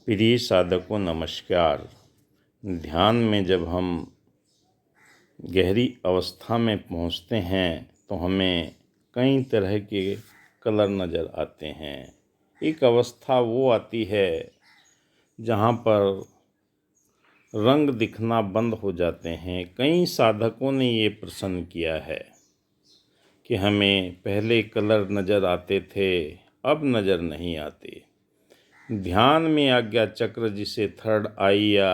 प्रिय साधकों नमस्कार। ध्यान में जब हम गहरी अवस्था में पहुंचते हैं तो हमें कई तरह के कलर नज़र आते हैं। एक अवस्था वो आती है जहां पर रंग दिखना बंद हो जाते हैं। कई साधकों ने ये प्रश्न किया है कि हमें पहले कलर नज़र आते थे, अब नज़र नहीं आते। ध्यान में आज्ञा चक्र, जिसे थर्ड आई या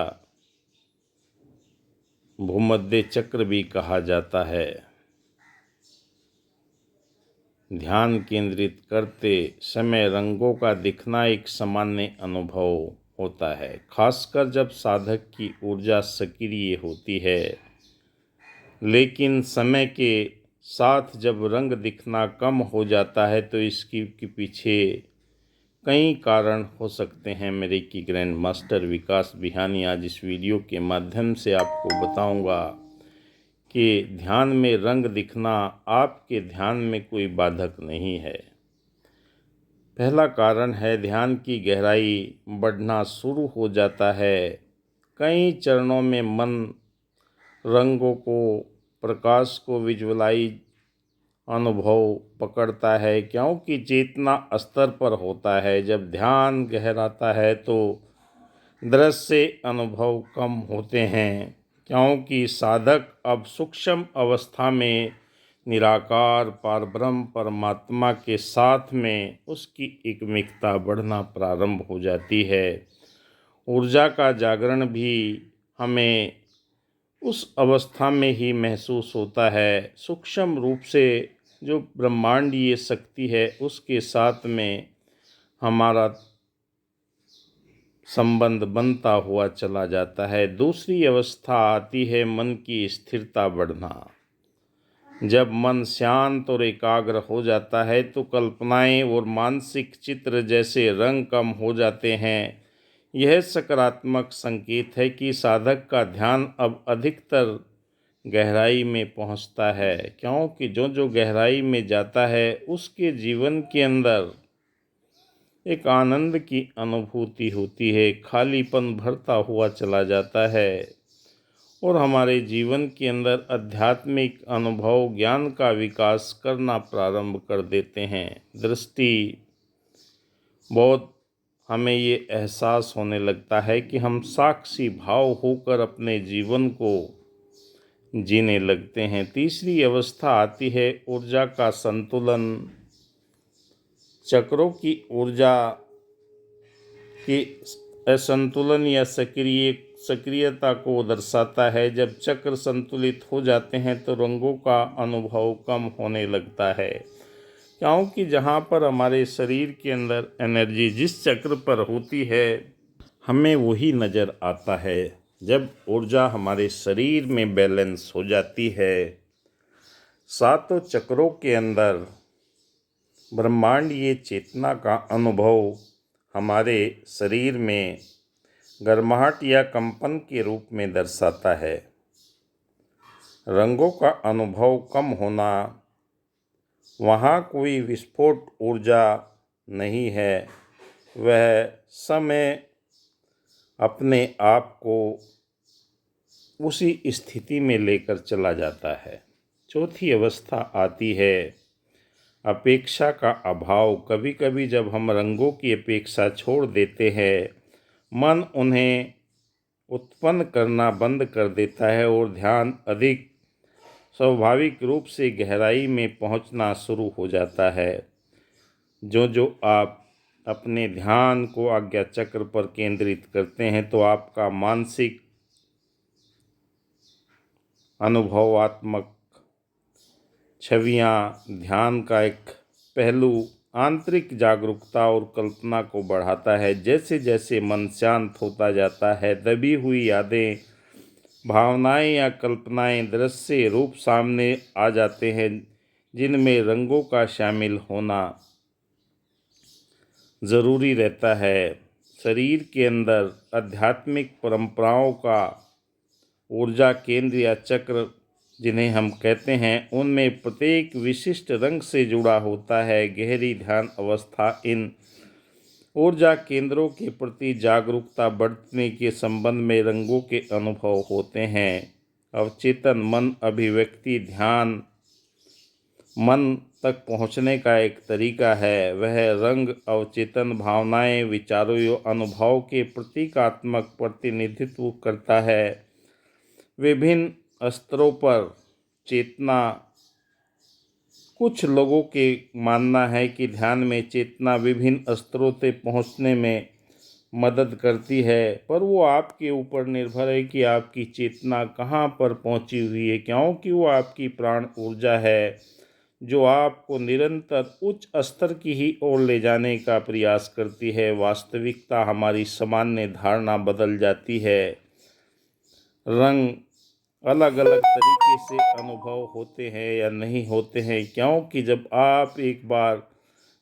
भूमध्य चक्र भी कहा जाता है, ध्यान केंद्रित करते समय रंगों का दिखना एक सामान्य अनुभव होता है, खासकर जब साधक की ऊर्जा सक्रिय होती है। लेकिन समय के साथ जब रंग दिखना कम हो जाता है तो इसकी के पीछे कई कारण हो सकते हैं। मेरे की ग्रैंड मास्टर विकास बिहानी आज इस वीडियो के माध्यम से आपको बताऊंगा कि ध्यान में रंग दिखना आपके ध्यान में कोई बाधक नहीं है। पहला कारण है, ध्यान की गहराई बढ़ना शुरू हो जाता है। कई चरणों में मन रंगों को, प्रकाश को विजुअलाइज अनुभव पकड़ता है, क्योंकि चेतना स्तर पर होता है। जब ध्यान गहराता है तो दृश्य अनुभव कम होते हैं, क्योंकि साधक अब सूक्ष्म अवस्था में निराकार पारब्रह्म परमात्मा के साथ में उसकी एकमिकता बढ़ना प्रारंभ हो जाती है। ऊर्जा का जागरण भी हमें उस अवस्था में ही महसूस होता है। सूक्ष्म रूप से जो ब्रह्मांडीय शक्ति है उसके साथ में हमारा संबंध बनता हुआ चला जाता है। दूसरी अवस्था आती है मन की स्थिरता बढ़ना। जब मन शांत और एकाग्र हो जाता है तो कल्पनाएं और मानसिक चित्र जैसे रंग कम हो जाते हैं। यह सकारात्मक संकेत है कि साधक का ध्यान अब अधिकतर गहराई में पहुंचता है, क्योंकि जो जो गहराई में जाता है उसके जीवन के अंदर एक आनंद की अनुभूति होती है। खालीपन भरता हुआ चला जाता है और हमारे जीवन के अंदर आध्यात्मिक अनुभव ज्ञान का विकास करना प्रारंभ कर देते हैं। दृष्टि बहुत हमें ये एहसास होने लगता है कि हम साक्षी भाव होकर अपने जीवन को जीने लगते हैं। तीसरी अवस्था आती है ऊर्जा का संतुलन। चक्रों की ऊर्जा की असंतुलन या सक्रियता को दर्शाता है। जब चक्र संतुलित हो जाते हैं तो रंगों का अनुभव कम होने लगता है, क्योंकि जहाँ पर हमारे शरीर के अंदर एनर्जी जिस चक्र पर होती है हमें वही नज़र आता है। जब ऊर्जा हमारे शरीर में बैलेंस हो जाती है, सातों चक्रों के अंदर ब्रह्मांडीय चेतना का अनुभव हमारे शरीर में गर्माहट या कंपन के रूप में दर्शाता है। रंगों का अनुभव कम होना, वहाँ कोई विस्फोट ऊर्जा नहीं है, वह समय अपने आप को उसी स्थिति में लेकर चला जाता है। चौथी अवस्था आती है अपेक्षा का अभाव। कभी कभी जब हम रंगों की अपेक्षा छोड़ देते हैं, मन उन्हें उत्पन्न करना बंद कर देता है और ध्यान अधिक स्वाभाविक रूप से गहराई में पहुंचना शुरू हो जाता है। जो जो आप अपने ध्यान को आज्ञा चक्र पर केंद्रित करते हैं तो आपका मानसिक अनुभवात्मक छवियाँ, ध्यान का एक पहलू आंतरिक जागरूकता और कल्पना को बढ़ाता है। जैसे जैसे मन शांत होता जाता है, दबी हुई यादें, भावनाएं या कल्पनाएं दृश्य रूप सामने आ जाते हैं, जिनमें रंगों का शामिल होना ज़रूरी रहता है। शरीर के अंदर आध्यात्मिक परंपराओं का ऊर्जा केंद्र या चक्र जिन्हें हम कहते हैं, उनमें प्रत्येक विशिष्ट रंग से जुड़ा होता है। गहरी ध्यान अवस्था इन ऊर्जा केंद्रों के प्रति जागरूकता बढ़ने के संबंध में रंगों के अनुभव होते हैं। अवचेतन मन अभिव्यक्ति ध्यान मन तक पहुँचने का एक तरीका है। वह रंग अवचेतन भावनाएं, विचारों या अनुभव के प्रतीकात्मक प्रतिनिधित्व करता है। विभिन्न स्तरों पर चेतना। कुछ लोगों के मानना है कि ध्यान में चेतना विभिन्न स्तरों से पहुँचने में मदद करती है, पर वो आपके ऊपर निर्भर है कि आपकी चेतना कहाँ पर पहुँची हुई है, क्योंकि वो आपकी प्राण ऊर्जा है जो आपको निरंतर उच्च स्तर की ही ओर ले जाने का प्रयास करती है। वास्तविकता हमारी सामान्य धारणा बदल जाती है। रंग अलग अलग तरीके से अनुभव होते हैं या नहीं होते हैं, क्योंकि जब आप एक बार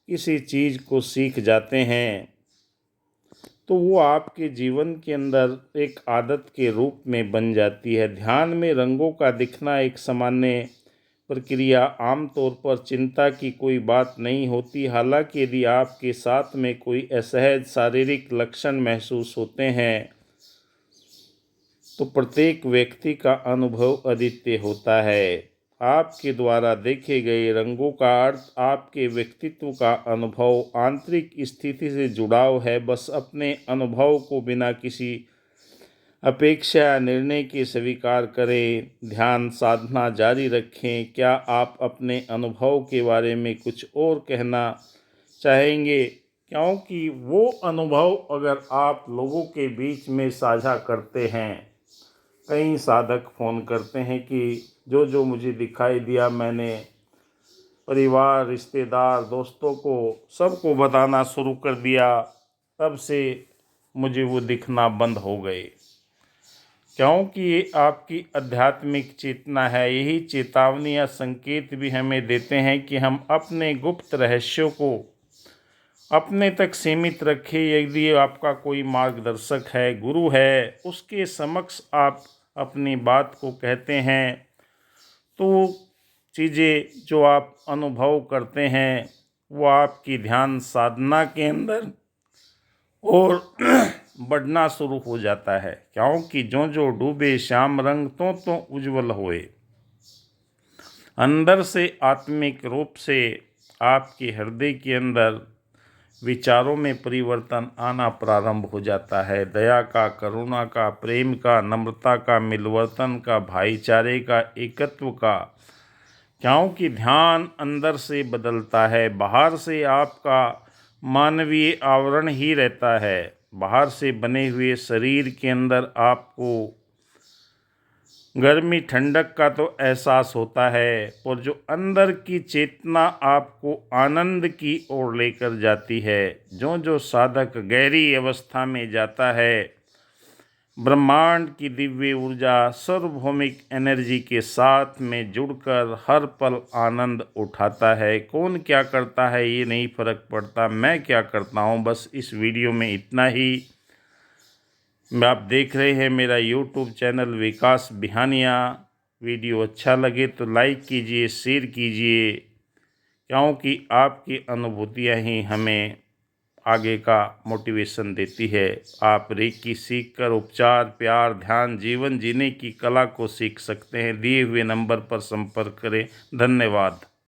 किसी चीज़ को सीख जाते हैं तो वो आपके जीवन के अंदर एक आदत के रूप में बन जाती है। ध्यान में रंगों का दिखना एक सामान्य प्रक्रिया, आमतौर पर चिंता की कोई बात नहीं होती। हालांकि यदि आपके साथ में कोई असहज शारीरिक लक्षण महसूस होते हैं तो प्रत्येक व्यक्ति का अनुभव अद्वितीय होता है। आपके द्वारा देखे गए रंगों का अर्थ आपके व्यक्तित्व का अनुभव, आंतरिक स्थिति से जुड़ाव है। बस अपने अनुभव को बिना किसी अपेक्षा या निर्णय के स्वीकार करें। ध्यान साधना जारी रखें। क्या आप अपने अनुभव के बारे में कुछ और कहना चाहेंगे? क्योंकि वो अनुभव अगर आप लोगों के बीच में साझा करते हैं, कई साधक फ़ोन करते हैं कि जो जो मुझे दिखाई दिया मैंने परिवार, रिश्तेदार, दोस्तों को सबको बताना शुरू कर दिया, तब से मुझे वो दिखना बंद हो गए। क्योंकि ये आपकी आध्यात्मिक चेतना है। यही चेतावनी या संकेत भी हमें देते हैं कि हम अपने गुप्त रहस्यों को अपने तक सीमित रखें। यदि आपका कोई मार्गदर्शक है, गुरु है, उसके समक्ष आप अपनी बात को कहते हैं तो चीज़ें जो आप अनुभव करते हैं वो आपकी ध्यान साधना के अंदर और बढ़ना शुरू हो जाता है। क्योंकि जो जो डूबे श्याम रंग तो उज्जवल होए। अंदर से आत्मिक रूप से आपके हृदय के अंदर विचारों में परिवर्तन आना प्रारंभ हो जाता है। दया का, करुणा का, प्रेम का, नम्रता का, मिलवर्तन का, भाईचारे का, एकत्व का। क्योंकि ध्यान अंदर से बदलता है। बाहर से आपका मानवीय आवरण ही रहता है। बाहर से बने हुए शरीर के अंदर आपको गर्मी ठंडक का तो एहसास होता है, और जो अंदर की चेतना आपको आनंद की ओर लेकर जाती है। जो जो साधक गहरी अवस्था में जाता है, ब्रह्मांड की दिव्य ऊर्जा सार्वभौमिक एनर्जी के साथ में जुड़कर हर पल आनंद उठाता है। कौन क्या करता है ये नहीं फर्क पड़ता, मैं क्या करता हूँ, बस इस वीडियो में इतना ही। आप देख रहे हैं मेरा यूट्यूब चैनल विकास बिहानिया। वीडियो अच्छा लगे तो लाइक कीजिए, शेयर कीजिए, क्योंकि आपकी अनुभूतियाँ ही हमें आगे का मोटिवेशन देती है। आप रेकी सीख कर उपचार, प्यार, ध्यान, जीवन जीने की कला को सीख सकते हैं। दिए हुए नंबर पर संपर्क करें। धन्यवाद।